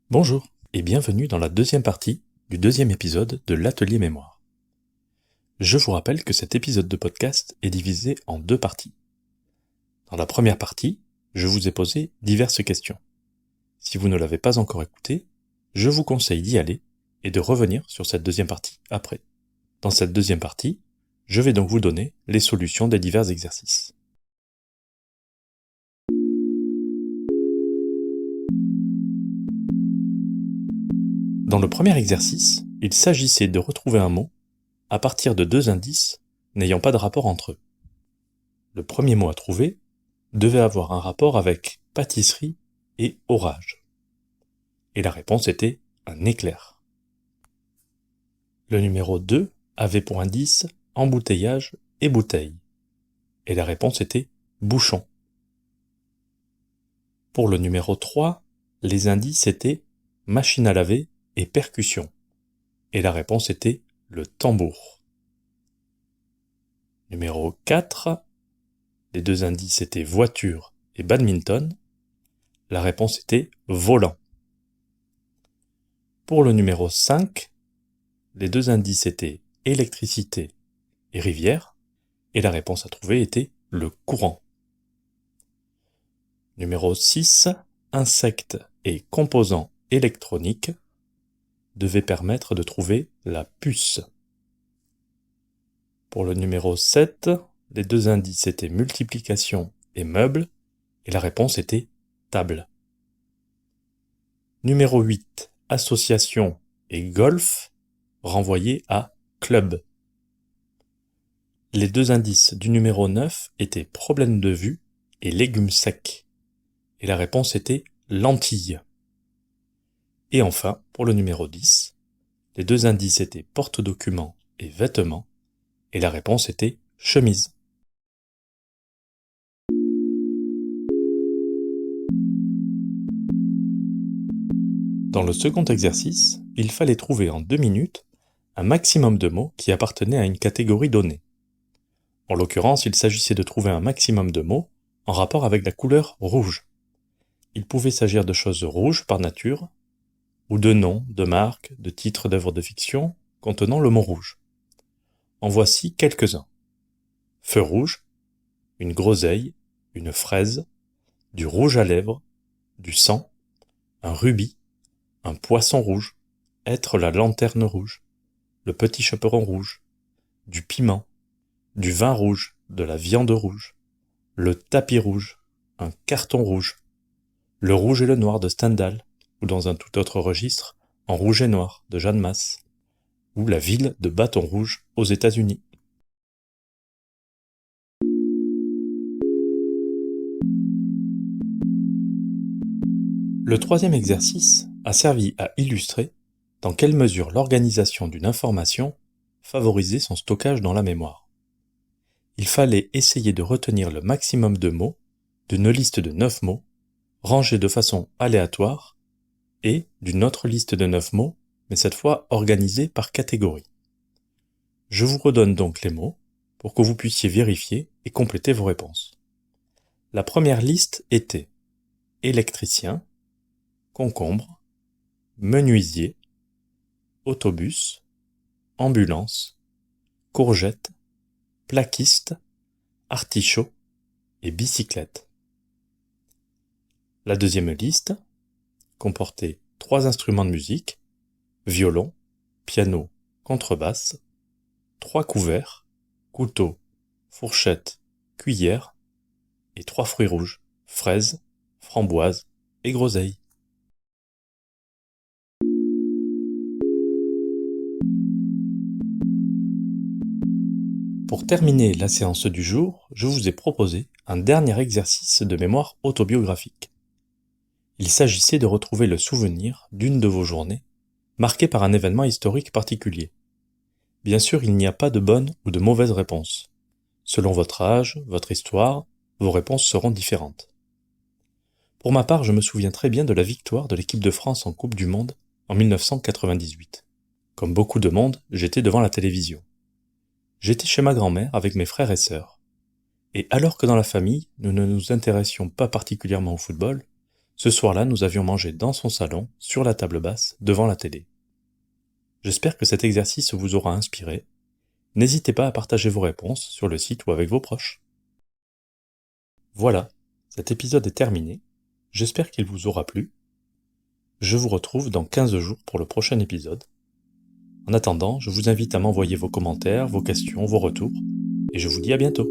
Bonjour et bienvenue dans la deuxième partie du deuxième épisode de l'Atelier Mémoire. Je vous rappelle que cet épisode de podcast est divisé en deux parties. Dans la première partie, je vous ai posé diverses questions. Si vous ne l'avez pas encore écouté, je vous conseille d'y aller et de revenir sur cette deuxième partie après. Dans cette deuxième partie, je vais donc vous donner les solutions des divers exercices. Dans le premier exercice, il s'agissait de retrouver un mot à partir de deux indices n'ayant pas de rapport entre eux. Le premier mot à trouver devait avoir un rapport avec pâtisserie et orage. Et la réponse était un éclair. Le numéro 2 avait pour indice embouteillage et bouteille. Et la réponse était bouchon. Pour le numéro 3, les indices étaient machine à laver et percussion. Et la réponse était le tambour. Numéro 4, les deux indices étaient voiture et badminton. La réponse était volant. Pour le numéro 5, les deux indices étaient électricité et rivière, et la réponse à trouver était le courant. Numéro 6, insectes et composants électroniques devaient permettre de trouver la puce. Pour le numéro 7, les deux indices étaient multiplication et meubles, et la réponse était table. Numéro 8, association et golf, renvoyé à club. Les deux indices du numéro 9 étaient problème de vue et légumes secs. Et la réponse était lentilles. Et enfin, pour le numéro 10, les deux indices étaient porte-documents et vêtements. Et la réponse était chemise. Dans le second exercice, il fallait trouver en 2 minutes un maximum de mots qui appartenaient à une catégorie donnée. En l'occurrence, il s'agissait de trouver un maximum de mots en rapport avec la couleur rouge. Il pouvait s'agir de choses rouges par nature, ou de noms, de marques, de titres d'œuvres de fiction contenant le mot rouge. En voici quelques-uns. Feu rouge, une groseille, une fraise, du rouge à lèvres, du sang, un rubis, un poisson rouge, être la lanterne rouge, le petit chaperon rouge, du piment, du vin rouge, de la viande rouge, le tapis rouge, un carton rouge, le rouge et le noir de Stendhal, ou dans un tout autre registre, en rouge et noir de Jeanne Masse, ou la ville de Bâton Rouge aux États-Unis. Le troisième exercice a servi à illustrer dans quelle mesure l'organisation d'une information favorisait son stockage dans la mémoire. Il fallait essayer de retenir le maximum de mots d'une liste de 9 mots, rangés de façon aléatoire, et d'une autre liste de 9 mots, mais cette fois organisée par catégorie. Je vous redonne donc les mots pour que vous puissiez vérifier et compléter vos réponses. La première liste était électricien, concombre, menuisier, autobus, ambulance, courgette, plaquiste, artichaut et bicyclette. La deuxième liste comportait 3 instruments de musique, violon, piano, contrebasse, 3 couverts, couteau, fourchette, cuillère, et 3 fruits rouges, fraises, framboises et groseilles. Pour terminer la séance du jour, je vous ai proposé un dernier exercice de mémoire autobiographique. Il s'agissait de retrouver le souvenir d'une de vos journées, marquée par un événement historique particulier. Bien sûr, il n'y a pas de bonne ou de mauvaise réponse. Selon votre âge, votre histoire, vos réponses seront différentes. Pour ma part, je me souviens très bien de la victoire de l'équipe de France en Coupe du Monde en 1998. Comme beaucoup de monde, j'étais devant la télévision. J'étais chez ma grand-mère avec mes frères et sœurs. Et alors que dans la famille, nous ne nous intéressions pas particulièrement au football, Ce soir-là, nous avions mangé dans son salon, sur la table basse, devant la télé. J'espère que cet exercice vous aura inspiré. N'hésitez pas à partager vos réponses sur le site ou avec vos proches. Voilà, cet épisode est terminé. J'espère qu'il vous aura plu. Je vous retrouve dans 15 jours pour le prochain épisode. En attendant, je vous invite à m'envoyer vos commentaires, vos questions, vos retours, et je vous dis à bientôt.